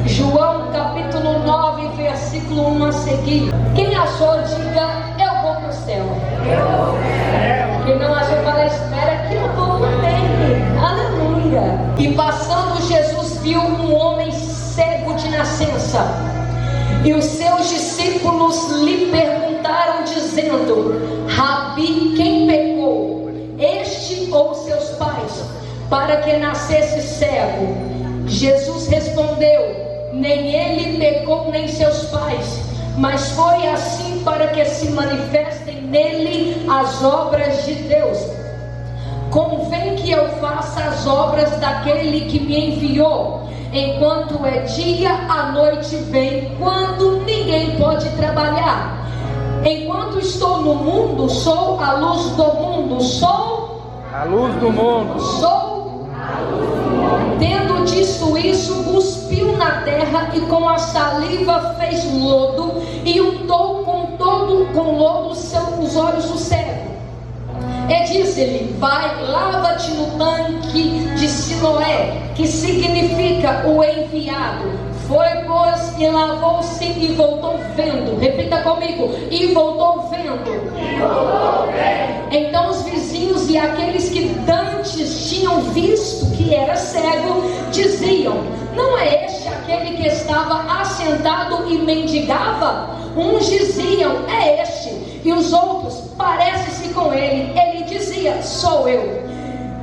João capítulo 9, versículo 1 a seguir. Quem achou, diga: eu vou para o céu. Quem não achou, para espera que eu vou também. Aleluia. E passando, Jesus viu um homem cego de nascença. E os seus discípulos lhe perguntaram, dizendo: Rabi, quem pecou, este ou seus pais, para que nascesse cego? Jesus respondeu: nem ele pecou, nem seus pais, mas foi assim para que se manifestem nele as obras de Deus. Convém que eu faça as obras daquele que me enviou. Enquanto é dia, a noite vem, quando ninguém pode trabalhar. Enquanto estou no mundo, sou a luz do mundo. Sou a luz do mundo. Sou a luz do mundo. Tendo dito isso, cuspiu na terra e com a saliva fez lodo e untou com lodo os olhos do cego. E disse-lhe: vai, lava-te no tanque de Siloé, que significa o enviado. Foi, pois, e lavou-se e voltou vendo. Repita comigo: e voltou vendo. Então os vizinhos e aqueles que dantes tinham visto que era cego, diziam: não é este aquele que estava assentado e mendigava? Uns diziam: é este. E os outros: parece-se com ele. Ele dizia: sou eu.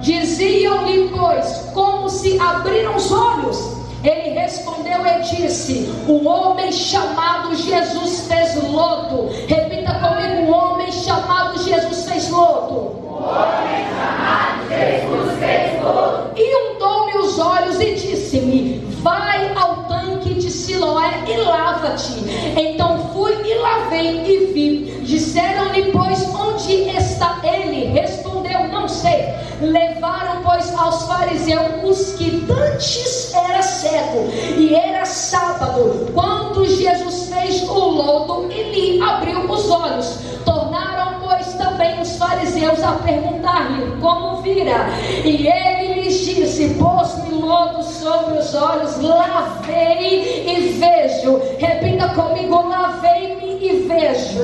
Diziam-lhe, pois, como se abriram os olhos. Ele respondeu e disse: o homem chamado Jesus fez lodo. Repita comigo: o homem chamado Jesus fez lodo. O homem chamado Jesus fez lodo. E untou-me os olhos e disse-me: vai ao tanque de Siloé e lava-te. Então fui e lavei e vi. Disseram-lhe, pois, onde está ele? Respondeu: não sei. Levaram, pois, aos fariseus os que dantes era cego, e era sábado, quando Jesus fez o lodo e lhe abriu os olhos. Tornaram, pois, também os fariseus a perguntar-lhe como vira. E ele lhes disse: pôs-me lodo sobre os olhos, lavei e vejo. Repita comigo: lavei-me e vejo.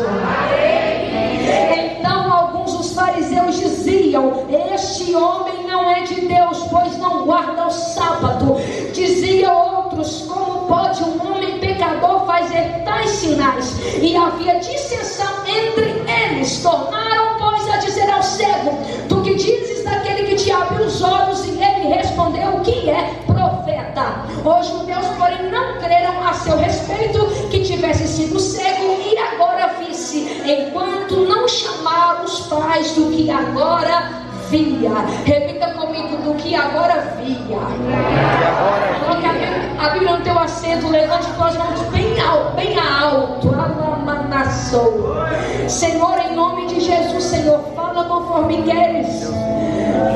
Então alguns dos fariseus diziam: este homem não é de Deus, pois não guarda o sábado. Diziam outros: como pode um homem pecador fazer tais sinais? E havia dissensão entre eles. Tornaram, pois, a dizer ao cego: tu que dizes daquele que te abriu os olhos? E ele respondeu: que é profeta. Os judeus, porém, não creram a seu respeito que tivesse sido cego e agora visse, enquanto não chamaram os pais do que agora via. Repita comigo: do que agora via. Coloque a Bíblia no teu assento, levante tuas mãos bem alto, bem alto. Senhor, em nome de Jesus, Senhor, fala conforme queres.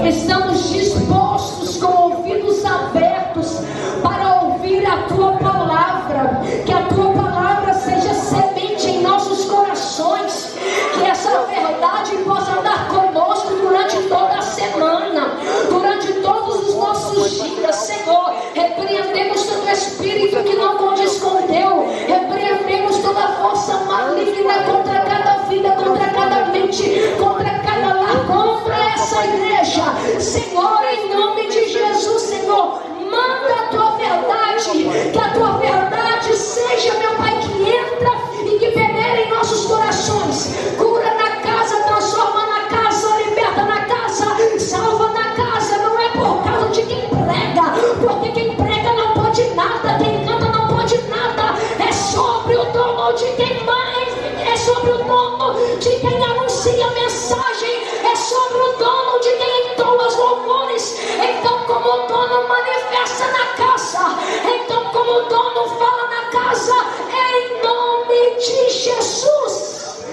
Estamos dispostos com ouvidos abertos para ouvir a tua palavra. Que a tua palavra seja semente em nossos corações. Que essa verdade possa andar conosco durante toda a semana, durante todos os nossos dias, Senhor. Repreendemos todo espírito que não condiz com teu. Repreendemos toda força maligna contra cada vida, contra cada mente, contra cada lar, contra essa igreja. Senhor, em nome de Jesus, Senhor, manda a tua verdade. Que a tua verdade seja, meu Pai, que entra e que peneira em nossos corações. Cura na casa, transforma na casa, liberta na casa, salva na casa. Não é por causa de quem prega, porque quem prega não pode nada, quem canta não pode nada. É sobre o dono de quem mais, é sobre o dono de quem anuncia a mensagem, é sobre o dono de quem entoa os louvores. Então, como o dono manifesta na casa, então, como o dono fala na casa, em nome de Jesus.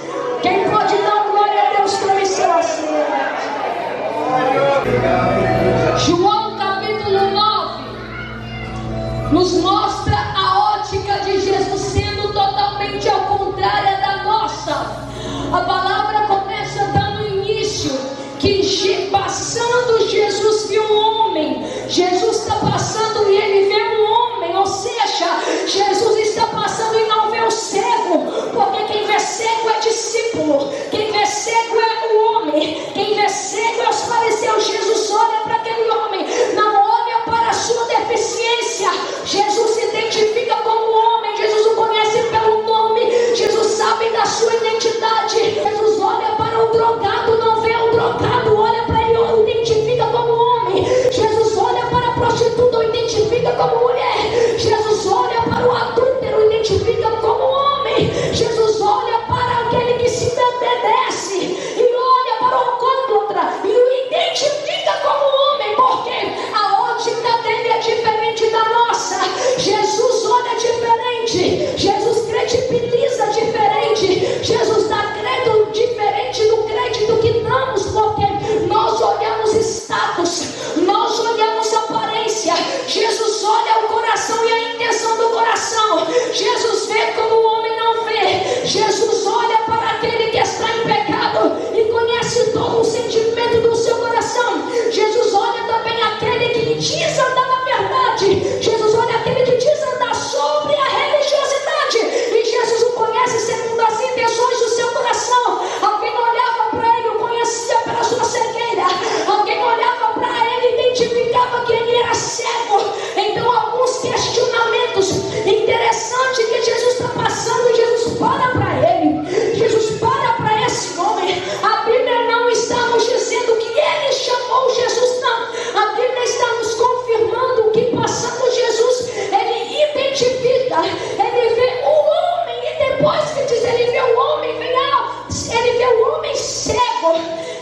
Quem pode dar glória a Deus por isso assim? João capítulo 9 nos mostra a ótica de Jesus sendo totalmente ao contrário da nossa. A palavra começa dando início que passando Jesus viu um homem. Jesus está passando e ele vê um homem, ou seja, somente vida, ele vê o homem, e depois que diz, ele vê o homem, ele vê o homem cego,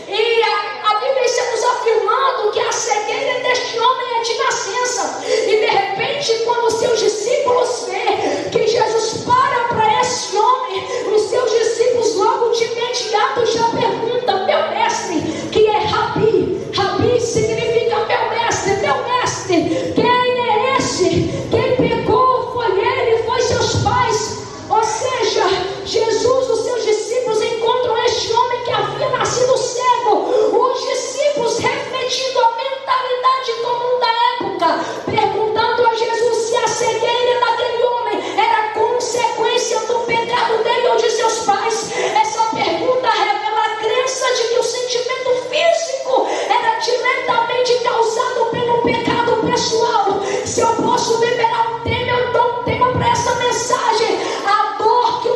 e a Bíblia está nos afirmando que a cegueira deste homem é de nascença, e de repente, quando os seus discípulos vê que Jesus para esse homem, os seus discípulos logo de imediato já perguntam: meu mestre, que é Rabi, Rabi significa meu mestre, quem é esse? Quem pecou foi ele, foi seus pais. Ou seja, Jesus, os seus discípulos encontram este homem que havia nascido cego, os discípulos refletindo a mentalidade comum da época, perguntando a Jesus se a cegueira daquele homem era consequência do pecado dele ou de seus pais. Essa pergunta revela a crença de que o sentimento físico era diretamente causado pelo pecado pessoal. Se eu posso liberar um tema, eu dou um tema para essa mensagem: a dor que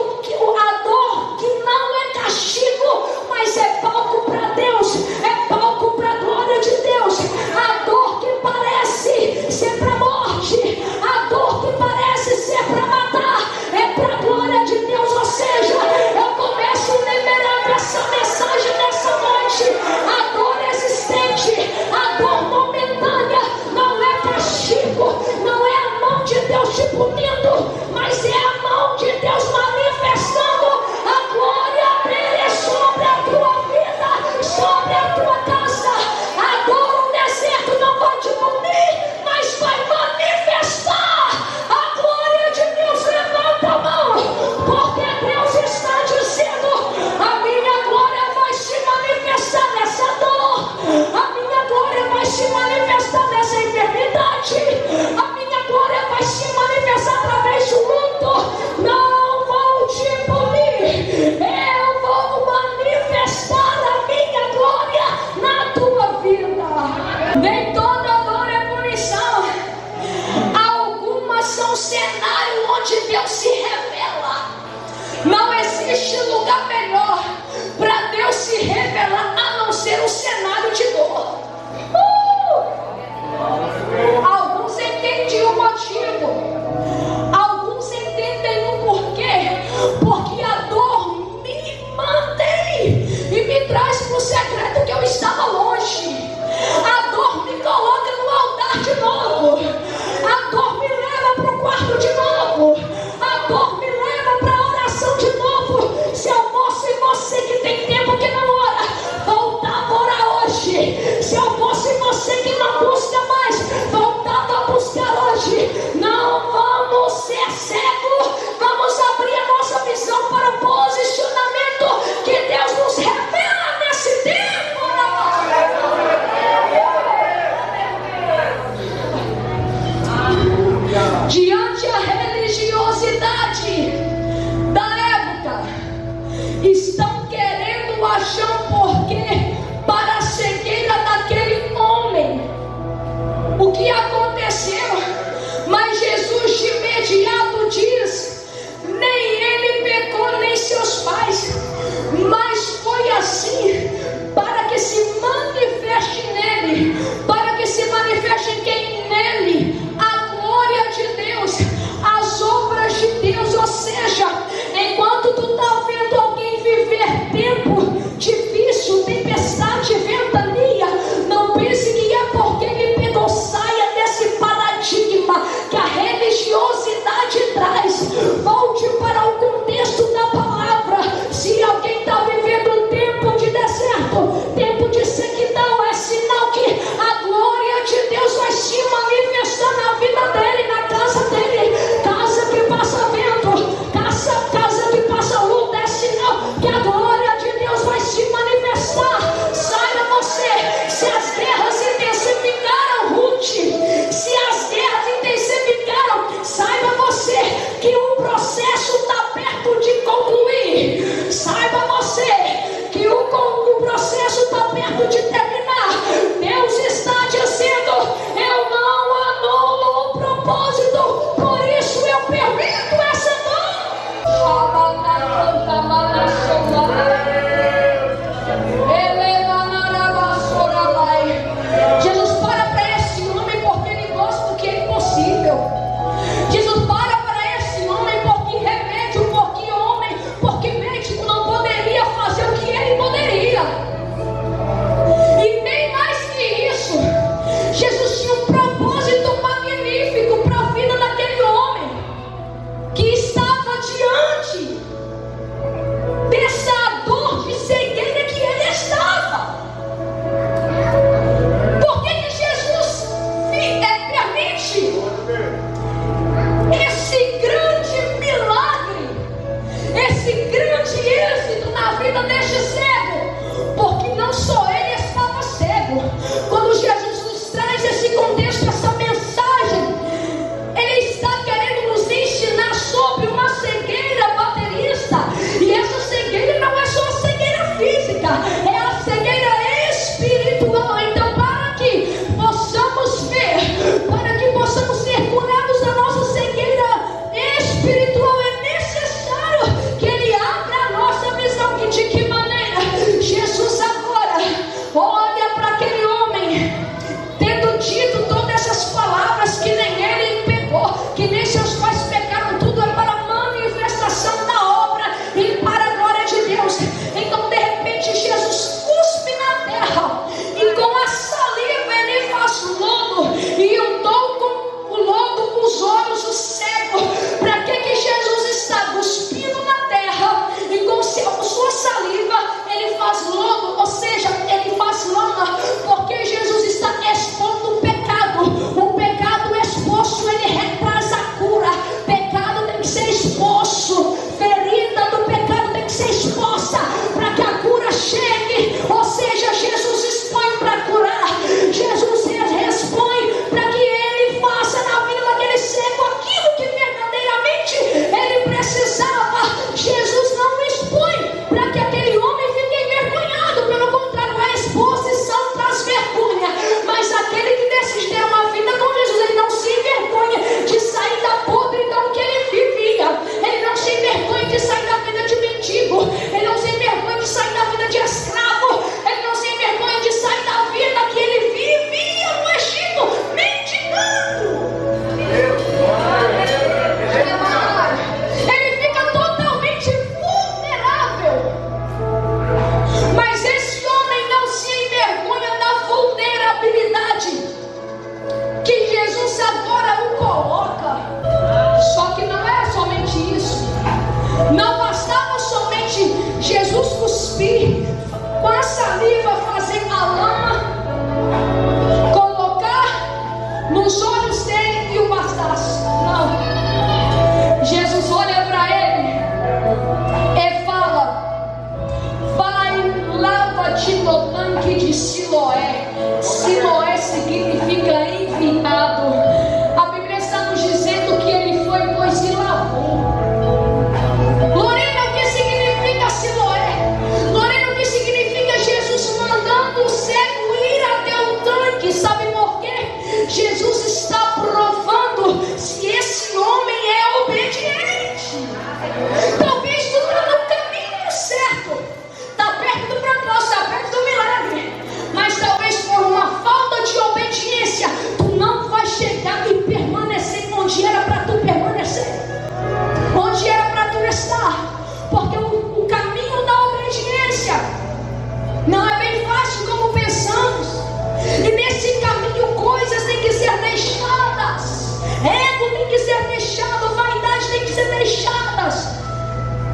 não é castigo, mas é palco para Deus, é palco para a glória de Deus. A dor que parece ser para a morte, a dor que parece ser para matar, é para a glória de Deus. Ou seja, eu começo liberando essa mensagem nessa noite: a dor existente, a dor momentânea, não é castigo, não é a mão de Deus te punindo, mas é a mão de Deus manifestando a glória dele sobre a tua vida, sobre a tua casa. A dor no deserto não vai te punir, mas vai manifestar a glória de Deus. Levanta a mão, porque Deus está dizendo: a minha glória vai se manifestar nessa dor, a minha glória vai se manifestar nessa enfermidade, a minha glória vai se manifestar através do luto. Não vou te punir, eu vou manifestar a minha glória na tua vida. Nem toda dor é punição, algumas são cenário onde Deus se revela. Não existe lugar melhor para Deus se revelar a não ser um cenário de dor. Alguns entendem o motivo, alguns entendem o porquê, porque a dor me mantém e me traz para o secreto que eu estava longe. A dor me coloca no altar de novo, a dor me leva para o quarto de novo, a dor me leva para a oração de novo. Se eu fosse você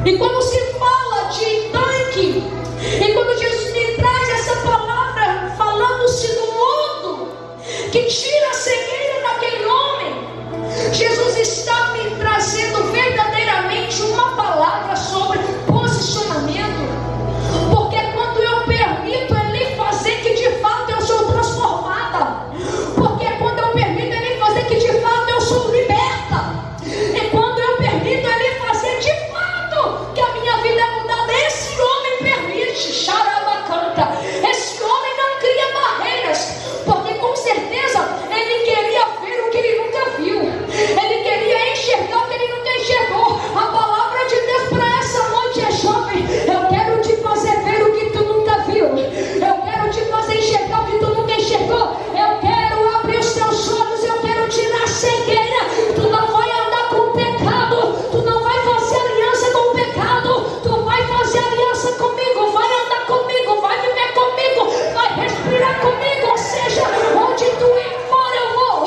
E quando se fala de tanque, e quando Jesus me traz essa palavra, falando-se do lodo, que tira a cegueira daquele homem, Jesus está me trazendo verdadeiramente uma palavra sobre posicionamento. Porque quando eu permito Ele fazer que de fato eu sou transformada, porque quando eu permito Ele fazer que de fato eu sou liberta, e quando eu permito Ele fazer de fato que a minha vida é mudada, esse homem permite, xarabacanta, esse homem não cria barreiras, porque com certeza ele queria ver o que ele nunca viu, ele queria enxergar o que ele nunca enxergou. A palavra de Deus para essa noite é: jovem, eu quero te fazer ver o que tu nunca viu, eu quero te fazer enxergar o que tu nunca enxergou, eu quero abrir os teus olhos, eu quero tirar a cegueira. Tu não vai andar com o pecado, tu não vai fazer aliança com o pecado, tu vai fazer aliança comigo, vai andar comigo, vai viver comigo, vai respirar comigo. Ou seja, onde tu for eu vou,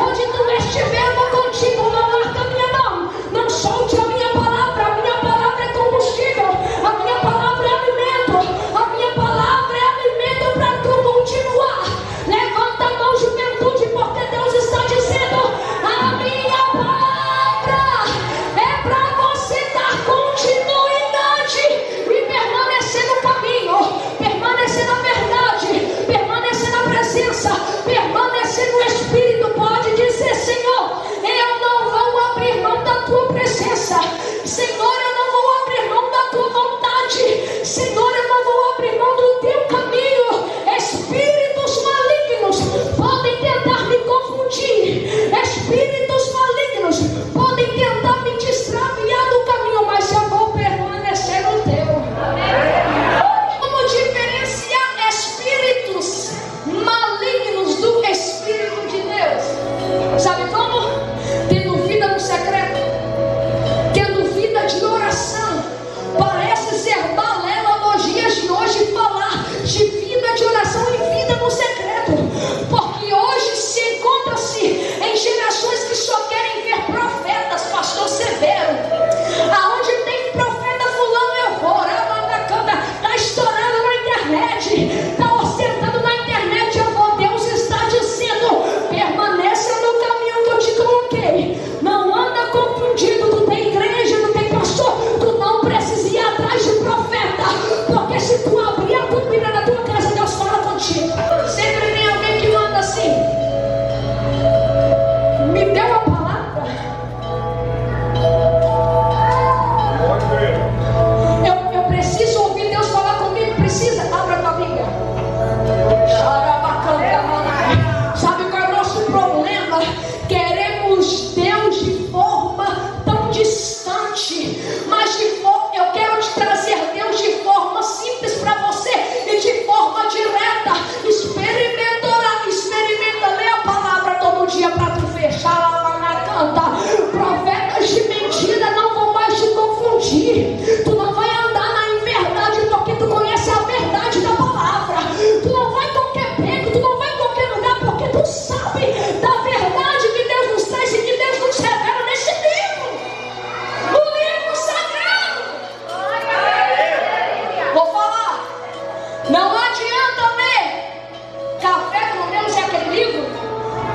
onde tu estiver eu vou contigo. Não larga a minha mão, não solte a minha palavra é combustível, a minha palavra é alimento, a minha palavra é alimento para tu continuar. Levanta a mão, juventude, porque Deus está dizendo: a minha palavra é para você dar continuidade e permanecer no caminho, permanecer na verdade, permanecer na presença, permanecer no Espírito. Pode dizer: Senhor, eu não vou abrir mão da tua presença, Senhor, eu não vou abrir mão da tua vontade, Senhor, eu não vou abrir mão do teu caminho. Espíritos malignos podem tentar me confundir, espíritos malignos podem tentar me destraviar do caminho, mas eu vou permanecer no teu. Como diferenciar espíritos malignos do Espírito de Deus? Sabe como? Tendo vida no secreto, tendo vida de oração. Parece ser balela nos dias de hoje falar de vida de oração e vida no secreto, porque hoje se encontra-se em gerações que só querem ver profetas, pastor Severo. Aonde tem profeta fulano eu vou, está estourando na internet, está ostentando na internet eu vou. Deus está dizendo: permaneça no caminho que eu te coloquei, não anda confundido. Tu tem igreja, tu tem pastor, tu não precisa ir atrás de profeta, porque se tu abrir a tua Bíblia na tua casa, Deus fala contigo. Sempre tem alguém que manda assim: me deu a palavra, eu preciso ouvir Deus falar comigo. Precisa? Abra a tua Bíblia. Sabe qual é o nosso problema? Queremos Deus de forma tão distante, mas eu quero te trazer Deus de forma simples para você e de forma direta. Experimenta, lê a palavra todo dia para tu fechar lá na canta. Profetas de mentira não vão mais te confundir. Tu não vai andar na inverdade, porque tu conhece a verdade da palavra. Tu não vai em qualquer beco, tu não vai em qualquer lugar, porque tu sabe da verdade que Deus nos traz e que Deus nos revela nesse livro, o livro sagrado. Vou falar, não adianta ler Café com Deus, é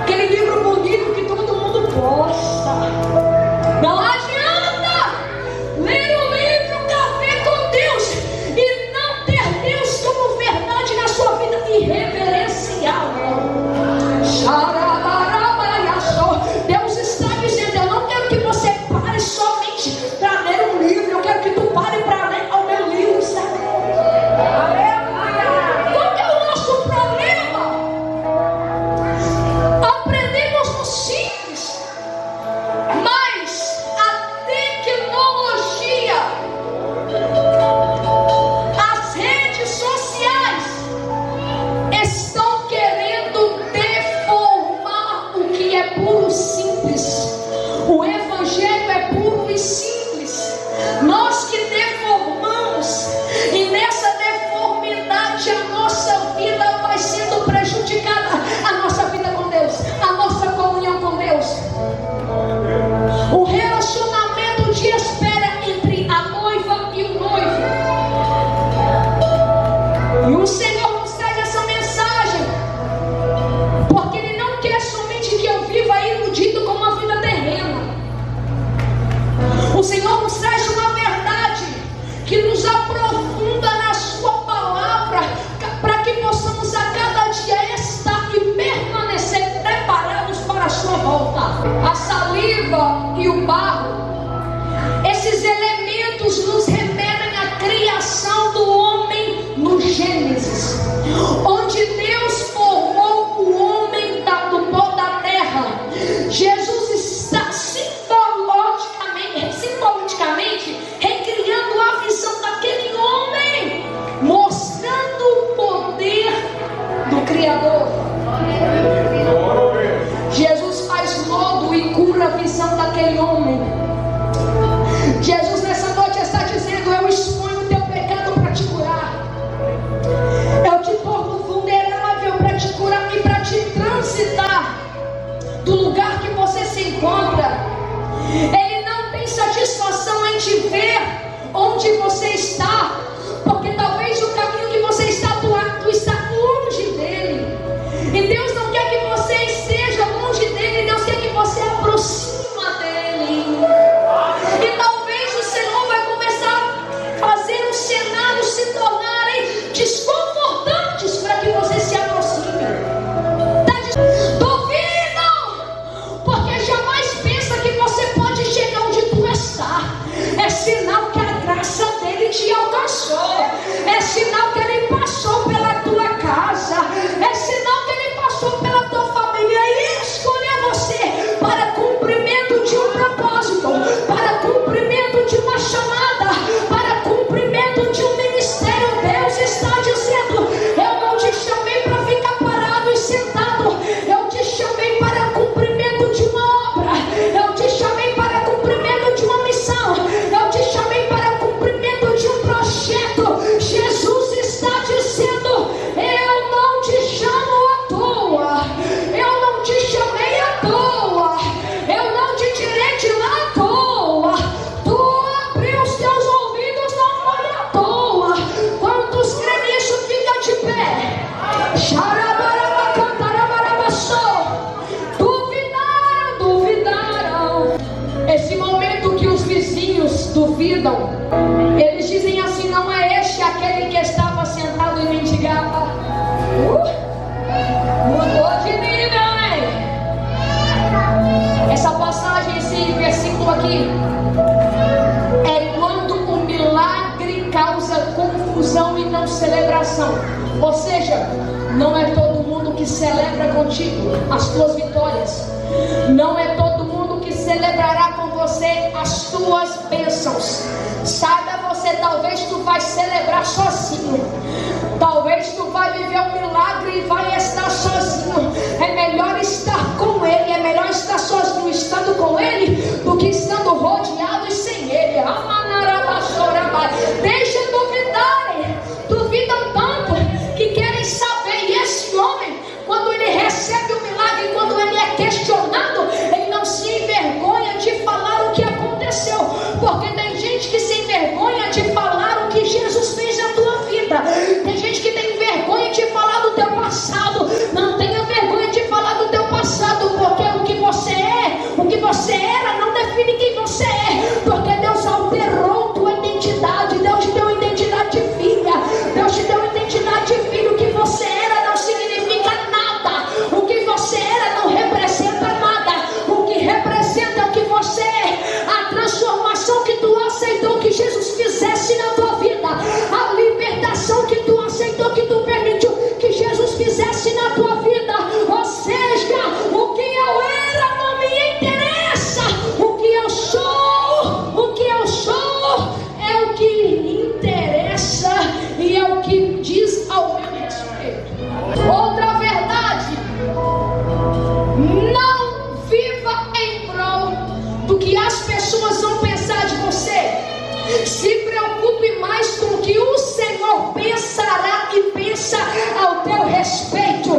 aquele livro bonito que todo mundo gosta. Não adianta ler o livro Café com Deus e não ter Deus como verdade na sua vida e reverenciá-lo. Deus está dizendo: eu não quero que você pare somente para ler um livro, eu quero que tu pare para ler o meu livro sagrado. Qual que é o nosso problema? Aprendemos no simples, mas a tecnologia, as redes sociais estão querendo deformar o que é puro simples. O evangelho é puro O Senhor nos traz uma verdade que nos aprofunda na sua palavra, para que possamos a cada dia estar e permanecer preparados para a sua volta. A saliva e o barro, esses elementos nos remetem à criação do homem no Gênesis, onde Deus formou o homem do pó da terra. Jesus está simbolicamente recriando a visão daquele homem, mostrando o poder do Criador. Jesus faz lodo e cura a visão daquele homem. Jesus nessa noite está dizendo: eu exponho o teu pecado para te curar, eu te torno vulnerável para te curar e para te transitar do lugar que você se encontra. Ele não tem satisfação em te ver onde você está, porque talvez o caminho que você está atuando está longe dele, e Deus não quer que você esteja longe dele. Deus quer que você aproxima dele. E talvez o Senhor vai começar a fazer os cenários se tornarem desconfortantes para que você se aproxime. Duvidam, porque jamais pensa que você pode chegar onde tu está. É sinal que a graça dele te alcançou, é sinal que ele passou pela tua casa, é sinal que ele passou pela tua família e escolheu você para cumprimento de um propósito, para cumprimento de uma chamada, para cumprimento de um ministério. Deus está dizendo: eu não te chamei para ficar parado e sentado, eu te chamei para cumprimento de uma obra, eu te chamei para cumprimento de uma missão, eu te chamei para cumprimento de um projeto. Jesus está dizendo: eu não te chamo à toa, eu não te chamei à toa, eu não te tirei de lá à toa, tu abriu os teus ouvidos, não foi à toa. Quantos creem nisso, fica de pé. Duvidaram. Esse momento que os vizinhos duvidam, eles dizem assim: não é este aquele que estava sentado e mendigava? Mudou de nível, né? Essa passagem, esse versículo aqui, é quando o milagre causa confusão e não celebração. Ou seja, não é todo mundo que celebra contigo as tuas vitórias, não é todo mundo que celebrará com você as tuas bênçãos. Saiba você, talvez tu vai celebrar sozinho, talvez tu vai viver um milagre e vai estar sozinho. É melhor estar com ele, é melhor estar sozinho estando com ele do que estando rodeado e sem ele. Deixa duvidarem, duvidam tanto que querem saber. E esse homem, quando ele recebe o milagre, quando ele é questionado, ele não se envergonha de falar o que aconteceu, porque tem gente que se envergonha de falar o que Jesus fez na tua vida. Tem gente que tem vergonha de falar do teu passado. Não tenha vergonha de falar do teu passado, porque o que você é, o que você era, não define quem você é, porque Deus alterou tua identidade. Deus te deu identidade de filha, Deus te deu identidade de filho. O que você era não significa nada, o que você era não representa nada, o que representa é o que você é, a transformação que tu aceitou que Jesus fizesse na tua vida, a libertação que tu aceitou, que tu permitiu que Jesus fizesse na tua vida. Ou seja, o que eu era não me interessa, o que eu sou é o que interessa e é o que diz ao meu respeito. Outra verdade: não viva em prol do que as pessoas vão pensar de você. Se preocupe mais com o que o Senhor pensará e pensa ao teu respeito.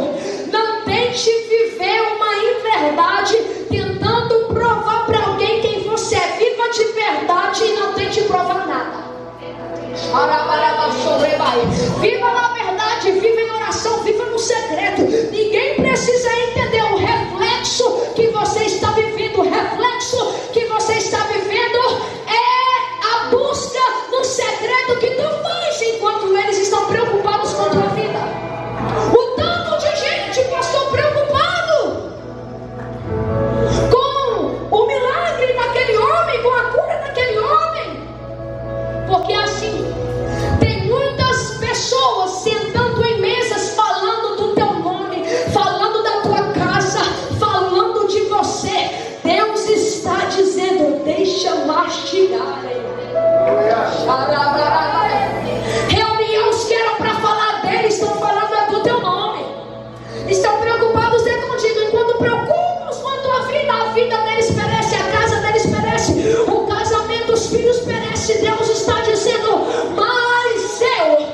Não tente viver uma inverdade tentando provar para alguém quem você é. Viva de verdade e não tente provar nada. Viva na verdade, viva em oração, viva no secreto. Ninguém precisa entender o reflexo que você está vivendo. O reflexo que você está vivendo tirarem. Reuniões que eram para falar dele estão falando do teu nome. Estão preocupados é contigo. Enquanto preocupas quanto a vida deles perece, a casa deles perece, o casamento, os filhos perece. Deus está dizendo: mas eu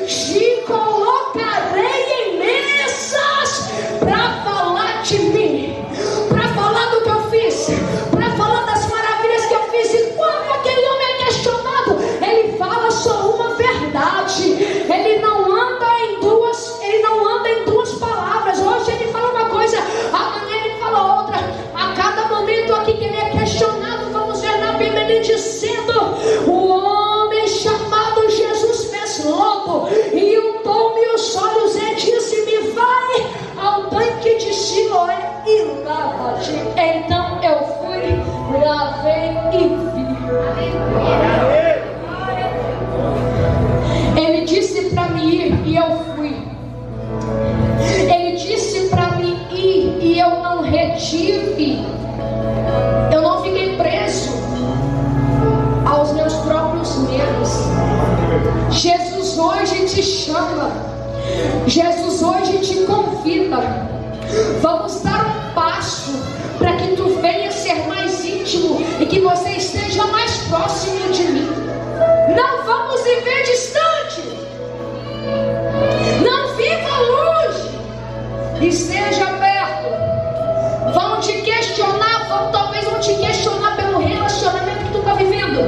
te colocarei em mesas para falar de mim, para falar do que eu fiz, para falar das maravilhas que eu fiz. E quando aquele homem é questionado, ele fala só uma verdade. Ele não anda em duas palavras. Hoje ele fala uma coisa, amanhã ele fala outra. A cada momento aqui que ele é questionado, vamos ver na Bíblia ele dizendo: o homem chamado Jesus fez lodo e untou-me os olhos e disse-me: vai ao tanque de Siloé e lava-te. Então eu fui, lavei e vi. Ele disse para mim ir e eu fui. Ele disse para mim ir e eu não retive. Eu não fiquei preso aos meus próprios medos. Jesus hoje te chama. Jesus hoje te convida. Vamos dar um passo para que tu venha ser mais íntimo e que você esteja mais próximo de mim. Não vamos viver distante. Não viva longe. Esteja perto. Vão te questionar, talvez vão te questionar pelo relacionamento que tu está vivendo,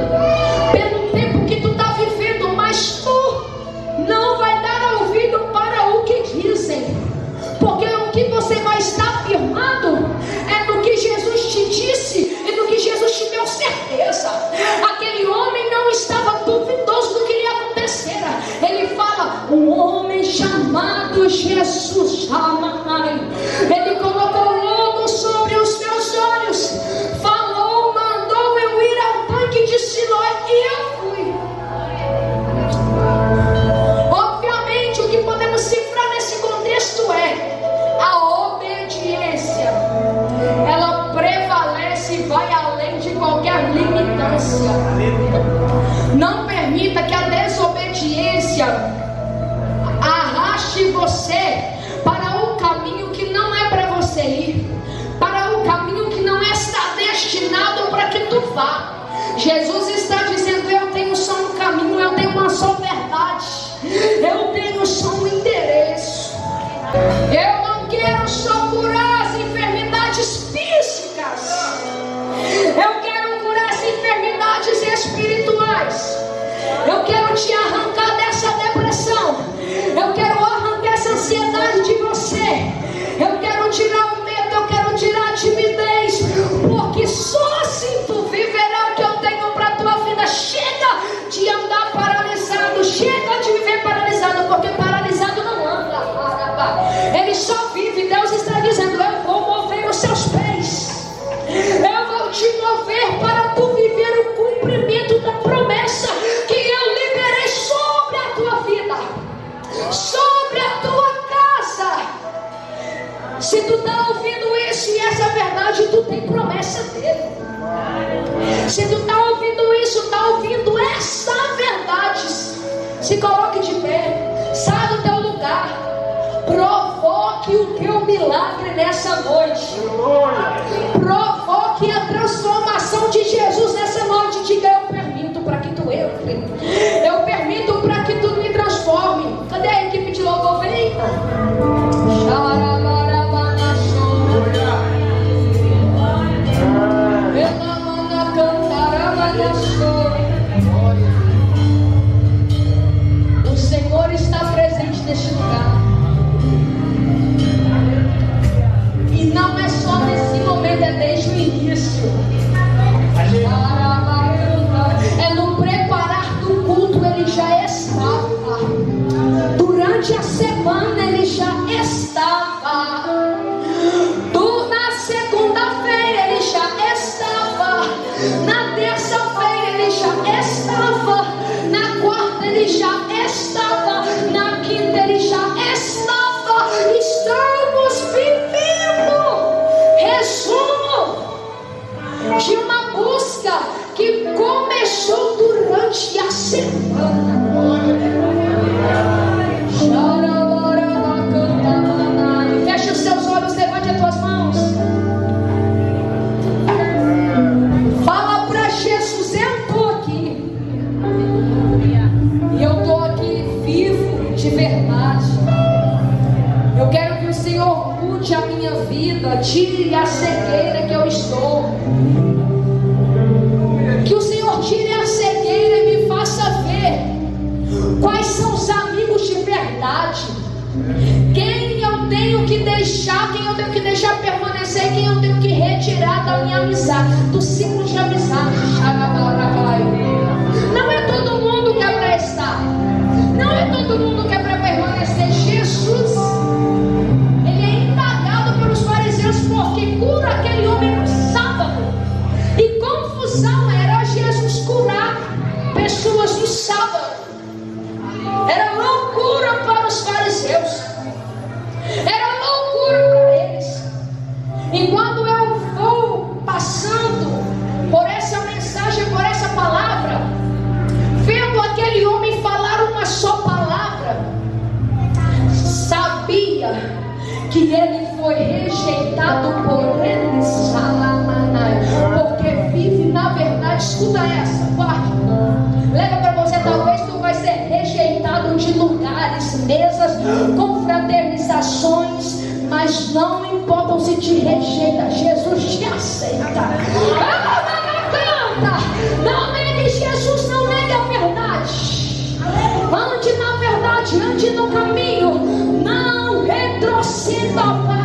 pelo tempo que tu está vivendo, mas tu não vai dar ouvido para o que dizem, porque o que você vai estar firmado é no que Jesus te disse e no que Jesus te deu certeza. Aquele homem não estava duvidoso do que lhe acontecera. Ele fala: um homem chamado Jesus, ele colocou lodo sobre os meus olhos, falou, mandou eu ir ao tanque de Siloé e eu fui. Obviamente o que podemos cifrar nesse contexto é a obediência. Ela prevalece e vai além de qualquer limitância. Não permita que a desobediência arraste você para um caminho que não é para você ir, para um caminho que não está destinado para que tu vá. Jesus está dizendo: eu tenho só um caminho, eu tenho uma só verdade, eu tenho só um endereço. Eu não quero só curar as enfermidades físicas, eu quero curar as enfermidades espirituais. Eu quero te arrancar dessa depressão, eu quero arrancar essa ansiedade de você, eu quero tirar o medo, eu quero tirar a timidez, porque só assim tu viverá o que eu tenho para a tua vida. Chega de andar paralisado, chega de viver paralisado, porque paralisado não anda. Ele só vive. Deus está dizendo: eu vou mover os seus pés, eu vou te mover para tu viver o cumprimento da promessa que eu liberei sobre a tua vida, sobre a tua casa. Se tu está ouvindo isso e essa verdade, tu tem promessa dele. Se tu está ouvindo isso, está ouvindo essa verdade, se coloque de pé, sai do teu lugar, provoque o teu milagre nessa noite, provoque a transformação de Jesus nessa noite. Diga: eu permito para que tu entre, eu permito para que tu me transforme. Cadê a equipe de louvor? Vem. O Senhor está presente neste lugar. E não é só nesse momento, é desde o início. É no preparar do culto, ele já estava. Durante a semana ele já estava. Na segunda-feira ele já estava. Na terça-feira ele já estava. Na quarta ele já estava. Na quinta ele já estava. Estamos vivendo resumo de uma busca que, como a cegueira que eu estou. Que o Senhor tire a cegueira e me faça ver quais são os amigos de verdade. Quem eu tenho que deixar, quem eu tenho que deixar permanecer, quem eu tenho que retirar da minha amizade, do ciclo de amizade. Não é todo mundo que é para estar, não é todo mundo que é para permanecer. Jesus, ele é indagado pelos fariseus porque cura aquele homem no sábado, e confusão era Jesus curar pessoas no sábado. Era loucura para os fariseus, era loucura para eles. E quando eu vou passando por essa mensagem, por essa palavra, vendo aquele homem falar uma só palavra, sabia que ele foi rejeitado por eles, porque vive na verdade. Escuta essa, guarde, leva para você. Talvez tu vai ser rejeitado de lugares, mesas, confraternizações, mas não importa se te rejeita, Jesus te aceita. Não negue Jesus, não negue a verdade. Ande na verdade, ande no caminho, não retroceda.